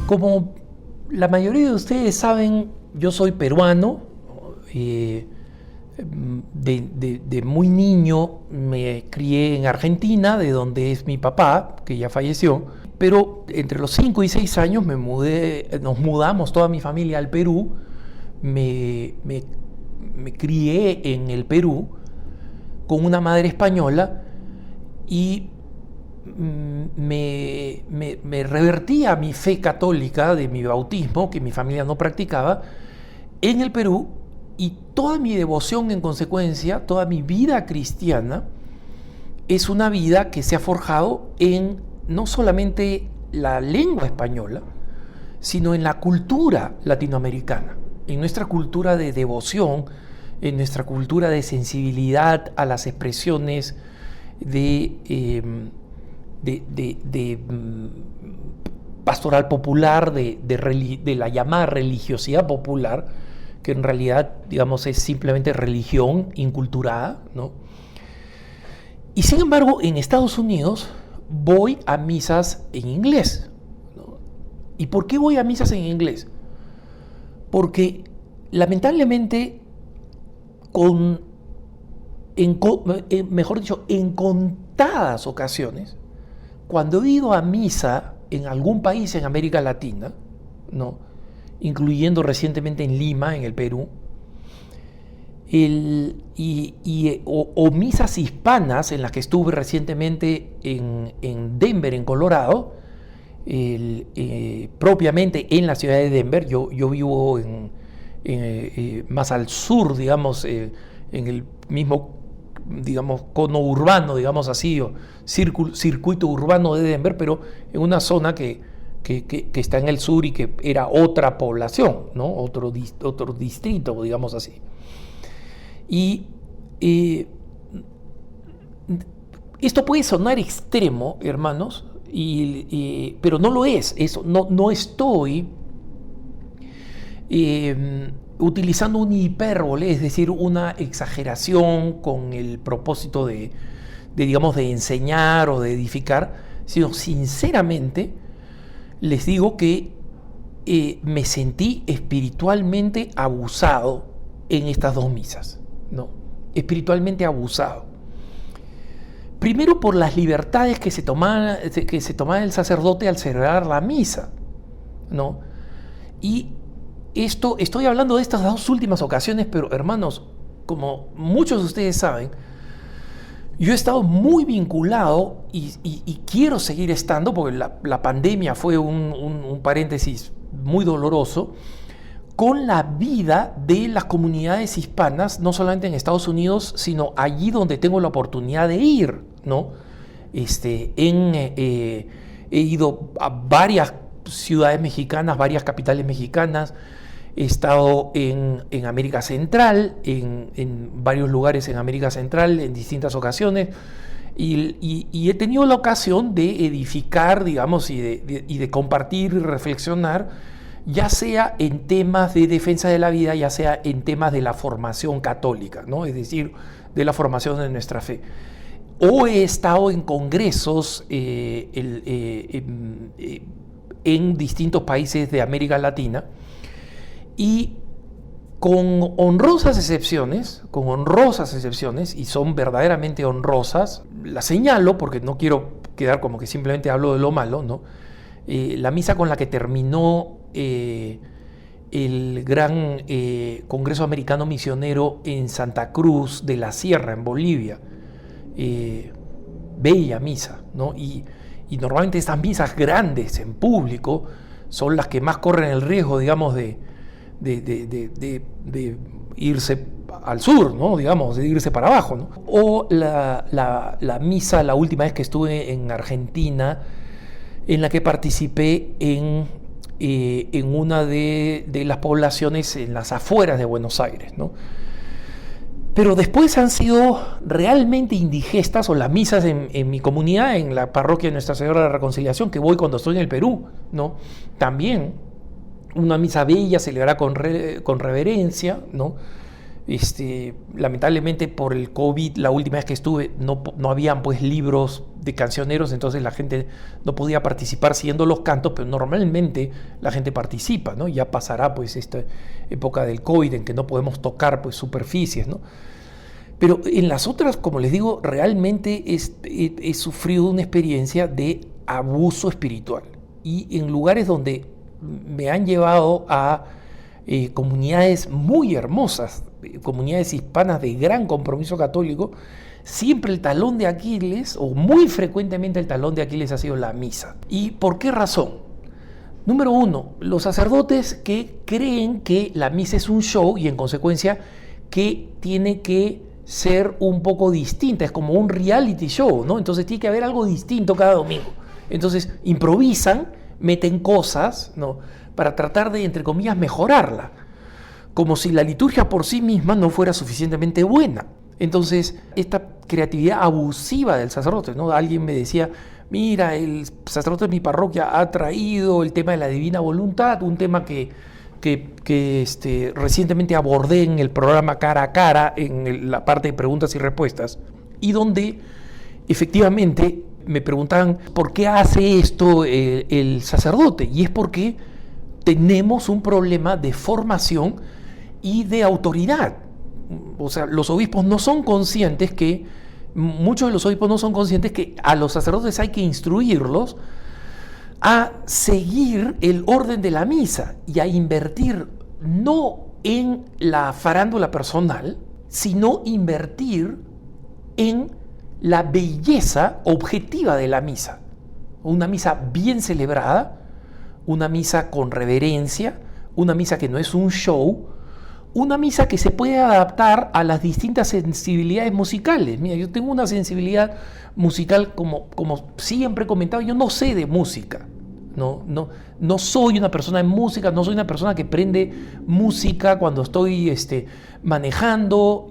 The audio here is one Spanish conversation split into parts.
Como la mayoría de ustedes saben, yo soy peruano. De muy niño me crié en Argentina, de donde es mi papá, que ya falleció. Pero entre los 5 y 6 años nos mudamos toda mi familia al Perú. Me crié en el Perú con una madre española y me revertí a mi fe católica de mi bautismo, que mi familia no practicaba, en el Perú, y toda mi devoción en consecuencia, toda mi vida cristiana, es una vida que se ha forjado en no solamente la lengua española, sino en la cultura latinoamericana, en nuestra cultura de devoción, en nuestra cultura de sensibilidad a las expresiones de pastoral popular, de la llamada religiosidad popular, que en realidad, digamos, es simplemente religión inculturada, ¿no? Y sin embargo, en Estados Unidos voy a misas en inglés, ¿no? ¿Y por qué voy a misas en inglés? Porque lamentablemente, mejor dicho, en contadas ocasiones, cuando he ido a misa en algún país en América Latina, ¿no?, incluyendo recientemente en Lima, en el Perú, o misas hispanas en las que estuve recientemente en Denver, en Colorado, propiamente en la ciudad de Denver. Yo vivo más al sur, digamos, en el mismo, digamos, cono urbano, digamos así, o circuito urbano de Denver, pero en una zona que está en el sur y que era otra población, ¿no? Otro distrito, digamos así. Y esto puede sonar extremo, hermanos, pero no lo es. No estoy utilizando una hipérbole, es decir, una exageración con el propósito digamos, de enseñar o de edificar, sino sinceramente les digo que me sentí espiritualmente abusado en estas dos misas, ¿no? Espiritualmente abusado. Primero por las libertades que se tomaba el sacerdote al celebrar la misa, ¿no? Y estoy hablando de estas dos últimas ocasiones, pero hermanos, como muchos de ustedes saben, yo he estado muy vinculado y quiero seguir estando, porque la pandemia fue un paréntesis muy doloroso, con la vida de las comunidades hispanas, no solamente en Estados Unidos, sino allí donde tengo la oportunidad de ir, ¿no? He ido a varias ciudades mexicanas, varias capitales mexicanas. He estado en América Central, en varios lugares en América Central, en distintas ocasiones, y he tenido la ocasión de edificar, digamos, y de compartir y reflexionar, ya sea en temas de defensa de la vida, ya sea en temas de la formación católica, ¿no? Es decir, de la formación de nuestra fe. O he estado en congresos en distintos países de América Latina, y con honrosas excepciones, y son verdaderamente honrosas, las señalo porque no quiero quedar como que simplemente hablo de lo malo, ¿no? La misa con la que terminó el gran Congreso Americano Misionero en Santa Cruz de la Sierra, en Bolivia, bella misa, ¿no? Y normalmente estas misas grandes en público son las que más corren el riesgo, digamos, de irse al sur, ¿no? Digamos, de irse para abajo, ¿no? O la misa, la última vez que estuve en Argentina, en la que participé en una de las poblaciones en las afueras de Buenos Aires, ¿no? Pero después han sido realmente indigestas, o las misas en mi comunidad, en la parroquia de Nuestra Señora de la Reconciliación, que voy cuando estoy en el Perú, ¿no? También una misa bella, celebrada con reverencia, ¿no? Lamentablemente por el COVID, la última vez que estuve, no habían pues libros de cancioneros, entonces la gente no podía participar siguiendo los cantos, pero normalmente la gente participa, ¿no? Ya pasará pues esta época del COVID en que no podemos tocar pues superficies, ¿no? Pero en las otras, como les digo, realmente he sufrido una experiencia de abuso espiritual. Y en lugares donde me han llevado a comunidades muy hermosas, comunidades hispanas de gran compromiso católico, siempre el talón de Aquiles, o muy frecuentemente el talón de Aquiles, ha sido la misa. ¿Y por qué razón? Número uno, los sacerdotes que creen que la misa es un show y en consecuencia que tiene que ser un poco distinta, es como un reality show, ¿no? Entonces tiene que haber algo distinto cada domingo. Entonces improvisan, meten cosas, ¿no? Para tratar de, entre comillas, mejorarla, como si la liturgia por sí misma no fuera suficientemente buena. Entonces, esta creatividad abusiva del sacerdote, ¿no? Alguien me decía, mira, el sacerdote de mi parroquia ha traído el tema de la divina voluntad, un tema que recientemente abordé en el programa Cara a Cara, en la parte de preguntas y respuestas, y donde efectivamente me preguntaban por qué hace esto el sacerdote, y es porque tenemos un problema de formación y de autoridad. O sea, los obispos no son conscientes que, muchos de los obispos no son conscientes que a los sacerdotes hay que instruirlos a seguir el orden de la misa y a invertir no en la farándula personal, sino invertir en la belleza objetiva de la misa. Una misa bien celebrada, una misa con reverencia, una misa que no es un show, una misa que se puede adaptar a las distintas sensibilidades musicales. Mira, yo tengo una sensibilidad musical, como siempre he comentado, yo no sé de música. No soy una persona de música, no soy una persona que prende música cuando estoy manejando,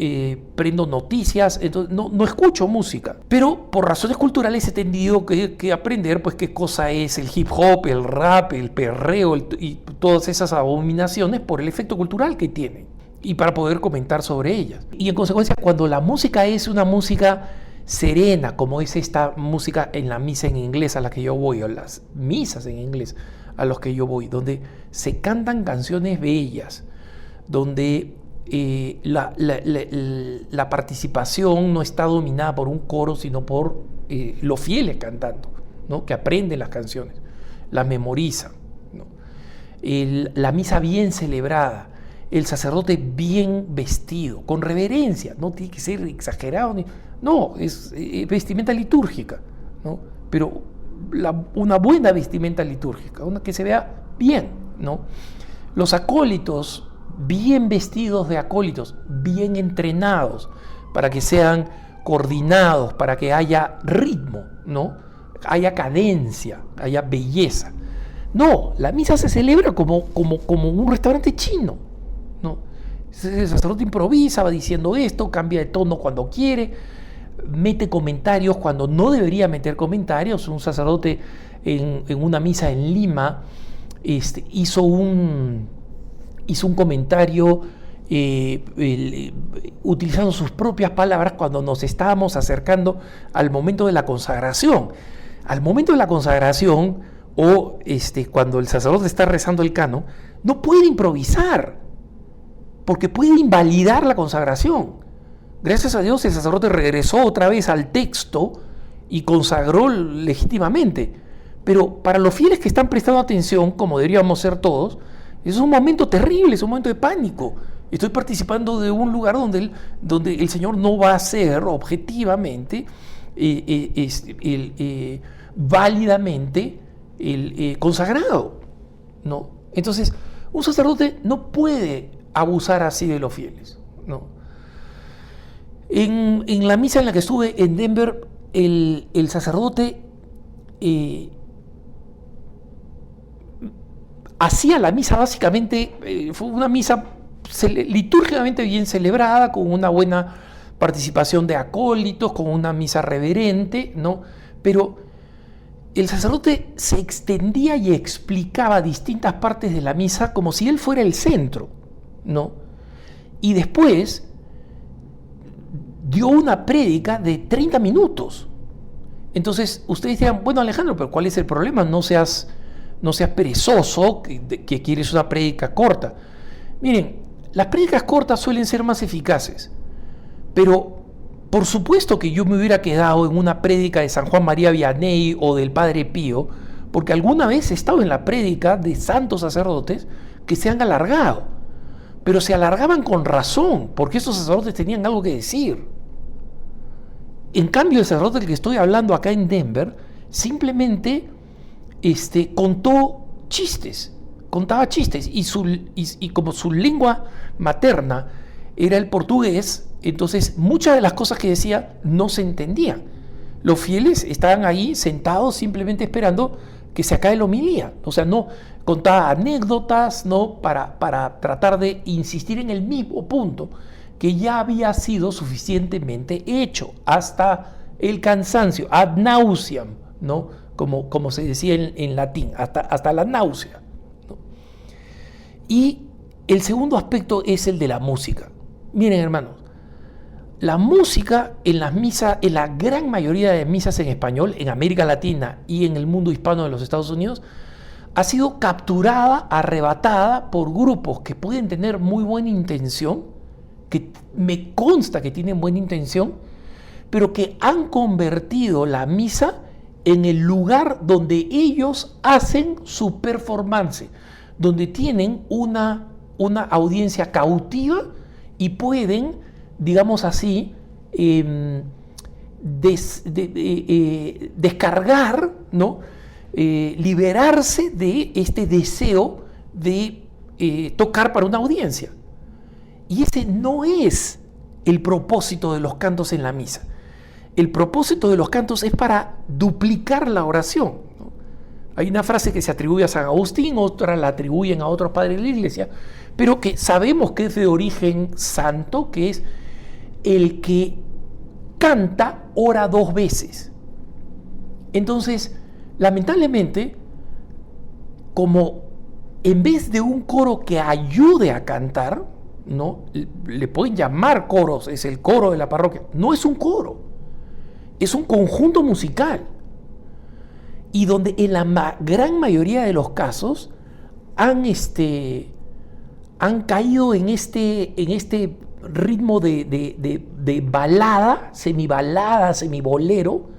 prendo noticias, entonces no escucho música. Pero por razones culturales he tenido que aprender pues qué cosa es el hip hop, el rap, el perreo y todas esas abominaciones por el efecto cultural que tienen y para poder comentar sobre ellas. Y en consecuencia, cuando la música es una música serena, como es esta música en la misa en inglés a la que yo voy, o las misas en inglés a las que yo voy, donde se cantan canciones bellas, donde la participación no está dominada por un coro, sino por los fieles cantando, ¿no? Que aprenden las canciones, las memorizan, ¿no? La misa bien celebrada, el sacerdote bien vestido, con reverencia, no tiene que ser exagerado, no, es vestimenta litúrgica, ¿no? Pero una buena vestimenta litúrgica, una que se vea bien, ¿no? Los acólitos, bien vestidos de acólitos, bien entrenados, para que sean coordinados, para que haya ritmo, ¿no? Haya cadencia, haya belleza. No, la misa se celebra como un restaurante chino, ¿no? El sacerdote improvisa, va diciendo esto, cambia de tono cuando quiere, mete comentarios cuando no debería meter comentarios. Un sacerdote en una misa en Lima hizo un comentario utilizando sus propias palabras cuando nos estábamos acercando al momento de la consagración. Al momento de la consagración, o cuando el sacerdote está rezando el canon, no puede improvisar, porque puede invalidar la consagración. Gracias a Dios el sacerdote regresó otra vez al texto y consagró legítimamente. Pero para los fieles que están prestando atención, como deberíamos ser todos, es un momento terrible, es un momento de pánico. Estoy participando de un lugar donde el Señor no va a ser objetivamente, válidamente consagrado, ¿no? Entonces, un sacerdote no puede abusar así de los fieles, ¿no? En la misa en la que estuve en Denver, el sacerdote hacía la misa básicamente, fue una misa litúrgicamente bien celebrada, con una buena participación de acólitos, con una misa reverente, ¿no? Pero el sacerdote se extendía y explicaba distintas partes de la misa como si él fuera el centro, ¿no? Y después dio una prédica de 30 minutos Entonces, ustedes dirán, bueno, Alejandro, pero ¿cuál es el problema? No seas perezoso, que quieres una prédica corta. Miren, las prédicas cortas suelen ser más eficaces, pero por supuesto que yo me hubiera quedado en una prédica de San Juan María Vianney o del Padre Pío, porque alguna vez he estado en la prédica de santos sacerdotes que se han alargado, pero se alargaban con razón, porque esos sacerdotes tenían algo que decir. En cambio, el sacerdote del que estoy hablando acá en Denver simplemente contaba chistes, y como su lengua materna era el portugués, entonces muchas de las cosas que decía no se entendían. Los fieles estaban ahí sentados simplemente esperando que se acabe la homilía. O sea, no contaba anécdotas, ¿no? para tratar de insistir en el mismo punto que ya había sido suficientemente hecho hasta el cansancio, ad nauseam, ¿no? Como se decía en latín, hasta la náusea, ¿no? Y el segundo aspecto es el de la música. Miren, hermanos, la música en las misas, en la gran mayoría de misas en español, en América Latina y en el mundo hispano de los Estados Unidos, ha sido capturada, arrebatada por grupos que pueden tener muy buena intención, que me consta que tienen buena intención, pero que han convertido la misa en el lugar donde ellos hacen su performance, donde tienen una audiencia cautiva y pueden, digamos así, descargar, ¿no? Liberarse de este deseo de tocar para una audiencia. Y ese no es el propósito de los cantos en la misa. El propósito de los cantos es para duplicar la oración, ¿no? Hay una frase que se atribuye a San Agustín, otra la atribuyen a otros padres de la iglesia, pero que sabemos que es de origen santo, que es el que canta ora 2 veces. Entonces, lamentablemente, como en vez de un coro que ayude a cantar, ¿no? Le pueden llamar coros, es el coro de la parroquia. No es un coro, es un conjunto musical. Y donde en la gran mayoría de los casos han caído en este ritmo de balada, semibolero,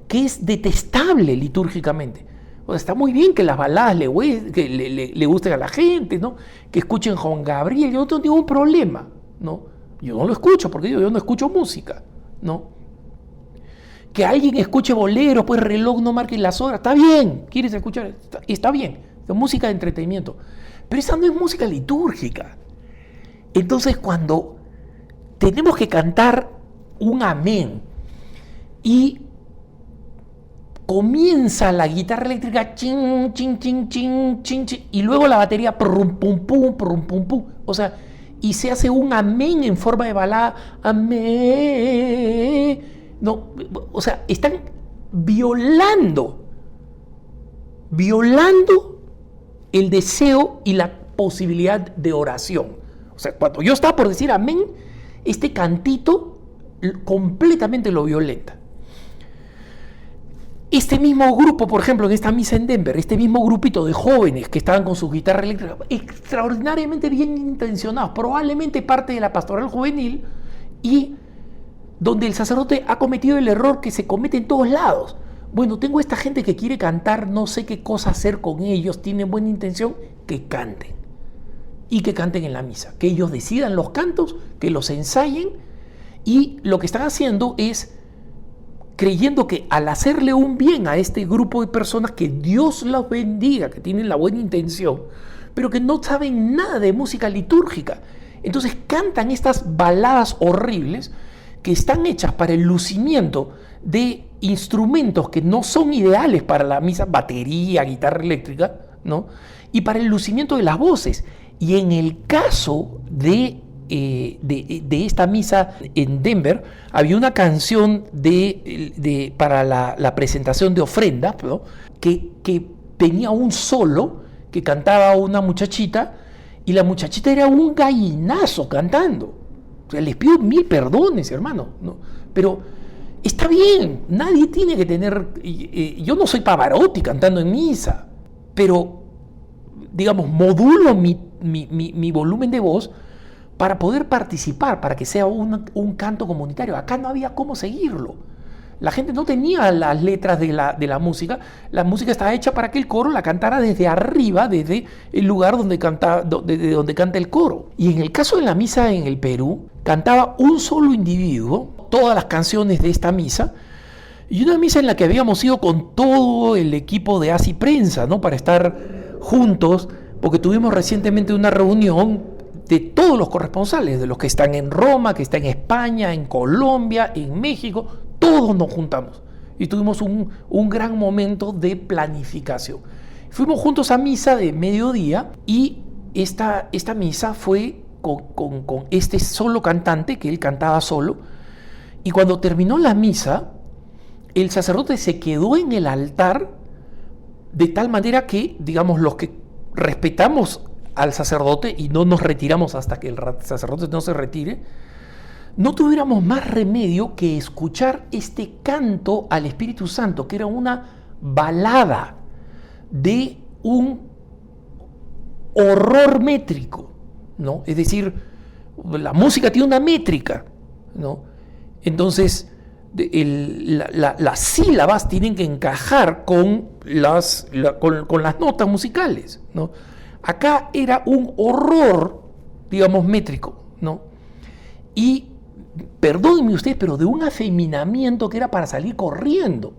que es detestable litúrgicamente. O sea, está muy bien que las baladas le gusten a la gente, ¿no? Que escuchen Juan Gabriel, yo no tengo ningún problema, ¿no? Yo no lo escucho porque yo no escucho música, ¿no? Que alguien escuche boleros, pues reloj no marque las horas, está bien, quieres escuchar, está bien, es música de entretenimiento, pero esa no es música litúrgica. Entonces, cuando tenemos que cantar un amén y comienza la guitarra eléctrica chin, chin, chin, chin, chin, chin, y luego la batería prum, pum, pum, pum, pum, pum, o sea, y se hace un amén en forma de balada, amén, no, o sea, están violando el deseo y la posibilidad de oración. O sea, cuando yo estaba por decir amén, este cantito completamente lo violenta. Este mismo grupo, por ejemplo, en esta misa en Denver, este mismo grupito de jóvenes que estaban con su guitarra eléctrica, extraordinariamente bien intencionados, probablemente parte de la pastoral juvenil, y donde el sacerdote ha cometido el error que se comete en todos lados. Bueno, tengo esta gente que quiere cantar, no sé qué cosa hacer con ellos, tienen buena intención, que canten. Y que canten en la misa, que ellos decidan los cantos, que los ensayen, y lo que están haciendo es creyendo que al hacerle un bien a este grupo de personas, que Dios los bendiga, que tienen la buena intención, pero que no saben nada de música litúrgica. Entonces cantan estas baladas horribles que están hechas para el lucimiento de instrumentos que no son ideales para la misa, batería, guitarra eléctrica, ¿no? Y para el lucimiento de las voces. Y en el caso de esta misa en Denver, había una canción para la presentación de ofrendas, ¿no? que tenía un solo que cantaba una muchachita, y la muchachita era un gallinazo cantando. O sea, les pido 1000 perdones, hermano, ¿no? Pero es está bien, nadie tiene que tener... yo no soy Pavarotti cantando en misa, pero, digamos, modulo mi volumen de voz para poder participar, para que sea un canto comunitario. Acá no había cómo seguirlo. La gente no tenía las letras de la música. La música estaba hecha para que el coro la cantara desde arriba, desde el lugar donde canta el coro. Y en el caso de la misa en el Perú, cantaba un solo individuo todas las canciones de esta misa, y una misa en la que habíamos ido con todo el equipo de ASI Prensa, ¿no? Para estar juntos, porque tuvimos recientemente una reunión de todos los corresponsales, de los que están en Roma, que están en España, en Colombia, en México. Todos nos juntamos y tuvimos un gran momento de planificación. Fuimos juntos a misa de mediodía, y esta misa fue con este solo cantante, que él cantaba solo, y cuando terminó la misa, el sacerdote se quedó en el altar de tal manera que, digamos, los que respetamos al sacerdote y no nos retiramos hasta que el sacerdote no se retire, no tuviéramos más remedio que escuchar este canto al Espíritu Santo, que era una balada de un horror métrico, ¿no? Es decir, la música tiene una métrica, ¿no? Entonces, las sílabas tienen que encajar con las notas musicales, ¿no? Acá era un horror, digamos, métrico, ¿no? Y perdónenme ustedes, pero de un afeminamiento que era para salir corriendo.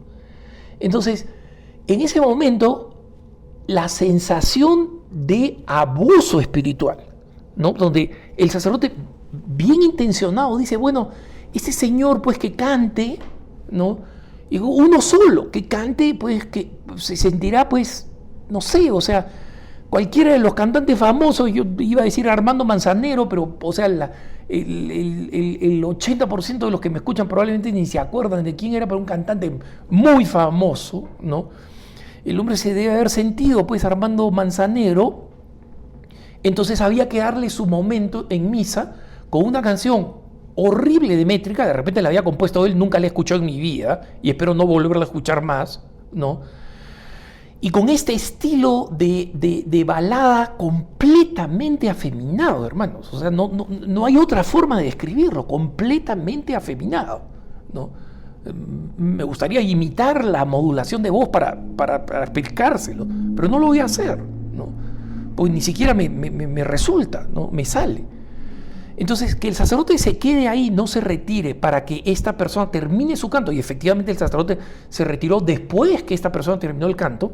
Entonces, en ese momento, la sensación de abuso espiritual, ¿no? Donde el sacerdote, bien intencionado, dice, bueno, este señor, pues, que cante, ¿no? Y uno solo, que cante, pues, que se sentirá, pues, no sé, o sea, cualquiera de los cantantes famosos, yo iba a decir Armando Manzanero, pero, o sea, el 80% de los que me escuchan probablemente ni se acuerdan de quién era, pero un cantante muy famoso, ¿no? El hombre se debe haber sentido, pues, Armando Manzanero. Entonces había que darle su momento en misa con una canción horrible de métrica. De repente la había compuesto él, nunca la he escuchado en mi vida y espero no volverla a escuchar más, ¿no? Y con este estilo de balada completamente afeminado, hermanos. O sea, no hay otra forma de describirlo, completamente afeminado, ¿no? Me gustaría imitar la modulación de voz para explicárselo, pero no lo voy a hacer, ¿no? Porque ni siquiera me resulta, ¿no? Me sale. Entonces, que el sacerdote se quede ahí, no se retire, para que esta persona termine su canto, y efectivamente el sacerdote se retiró después que esta persona terminó el canto,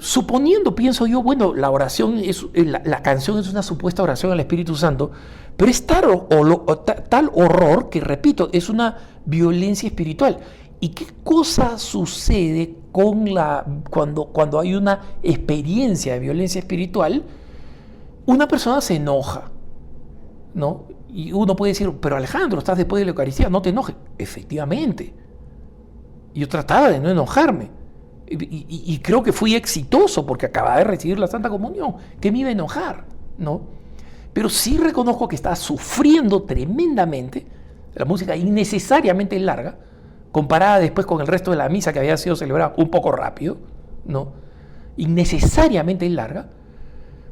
suponiendo, pienso yo, bueno, la oración la canción es una supuesta oración al Espíritu Santo, pero es tal horror que, repito, es una violencia espiritual. ¿Y qué cosa sucede cuando hay una experiencia de violencia espiritual? Una persona se enoja, ¿no? Y uno puede decir, pero Alejandro, estás después de la Eucaristía, no te enojes. Efectivamente. Yo trataba de no enojarme. Y creo que fui exitoso porque acababa de recibir la Santa Comunión. ¿Qué me iba a enojar? ¿No? Pero sí reconozco que estaba sufriendo tremendamente. La música innecesariamente larga, comparada después con el resto de la misa que había sido celebrada un poco rápido, ¿no? Innecesariamente larga.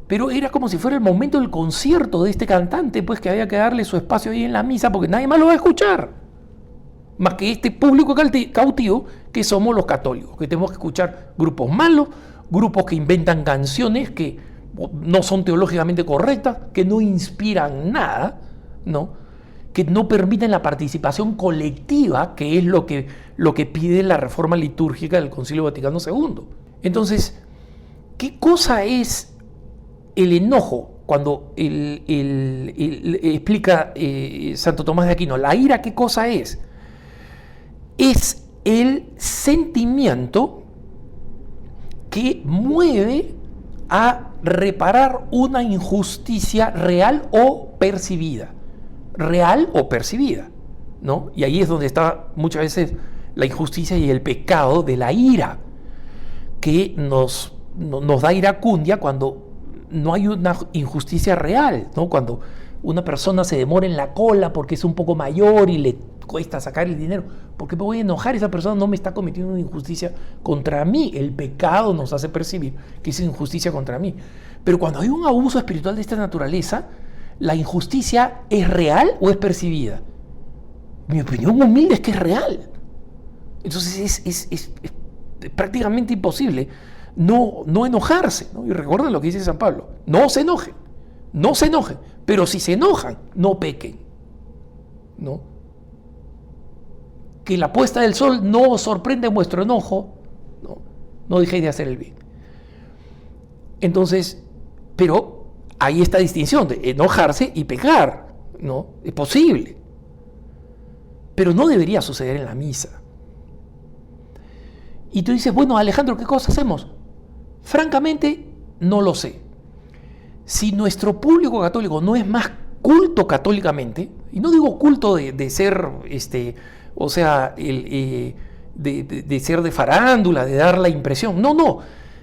Pero era como si fuera el momento del concierto de este cantante, pues, que había que darle su espacio ahí en la misa, porque nadie más lo va a escuchar. Más que este público cautivo que somos los católicos, que tenemos que escuchar grupos malos, grupos que inventan canciones que no son teológicamente correctas, que no inspiran nada, ¿no? Que no permiten la participación colectiva, que es lo que pide la reforma litúrgica del Concilio Vaticano II. Entonces, ¿qué cosa es el enojo? Cuando explica Santo Tomás de Aquino, la ira, ¿qué cosa es? Es el sentimiento que mueve a reparar una injusticia real o percibida. Real o percibida, ¿no? Y ahí es donde está muchas veces la injusticia y el pecado de la ira, que nos da iracundia cuando no hay una injusticia real, ¿no? Cuando una persona se demora en la cola porque es un poco mayor y le cuesta sacar el dinero, ¿por qué me voy a enojar? Esa persona no me está cometiendo una injusticia contra mí. El pecado nos hace percibir que es injusticia contra mí. Pero cuando hay un abuso espiritual de esta naturaleza, ¿la injusticia es real o es percibida? Mi opinión humilde es que es real. Entonces es prácticamente imposible no enojarse, ¿no? Y recuerden lo que dice San Pablo: no se enojen, no se enojen, pero si se enojan, no pequen, ¿no? Que la puesta del sol no os sorprenda en vuestro enojo, no dejéis de hacer el bien. Entonces, pero hay esta distinción de enojarse y pecar, ¿no? Es posible, pero no debería suceder en la misa. Y tú dices, bueno, Alejandro, ¿qué cosa hacemos? Francamente, no lo sé. Si nuestro público católico no es más culto católicamente, y no digo culto de ser, o sea, de ser de farándula, de dar la impresión, no,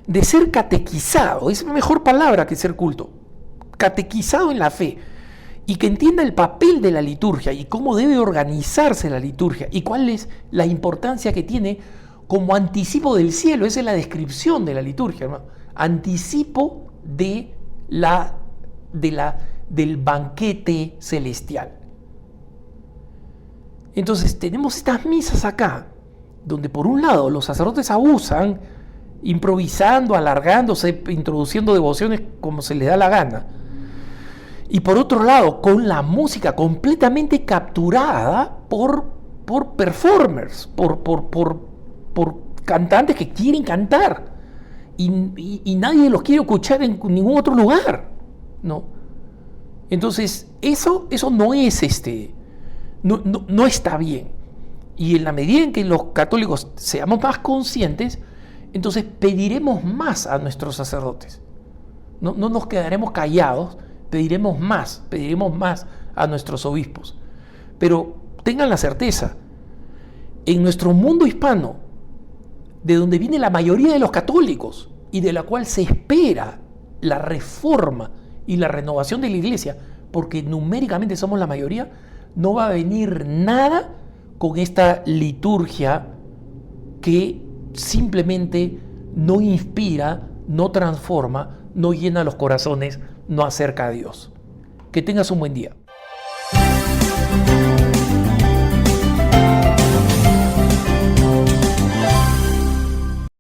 de ser catequizado, es mejor palabra que ser culto, catequizado en la fe, y que entienda el papel de la liturgia y cómo debe organizarse la liturgia y cuál es la importancia que tiene como anticipo del cielo. Esa es la descripción de la liturgia, hermano. Anticipo del banquete celestial. Entonces tenemos estas misas acá, donde por un lado los sacerdotes abusan, improvisando, alargándose, introduciendo devociones como se les da la gana. Y por otro lado, con la música completamente capturada por performers, por cantantes que quieren cantar. Y nadie los quiere escuchar en ningún otro lugar, ¿no? Entonces, eso no es no está bien. Y en la medida en que los católicos seamos más conscientes, entonces pediremos más a nuestros sacerdotes. No nos quedaremos callados, pediremos más a nuestros obispos. Pero tengan la certeza, en nuestro mundo hispano, de donde viene la mayoría de los católicos y de la cual se espera la reforma y la renovación de la iglesia, porque numéricamente somos la mayoría, no va a venir nada con esta liturgia que simplemente no inspira, no transforma, no llena los corazones, no acerca a Dios. Que tengas un buen día.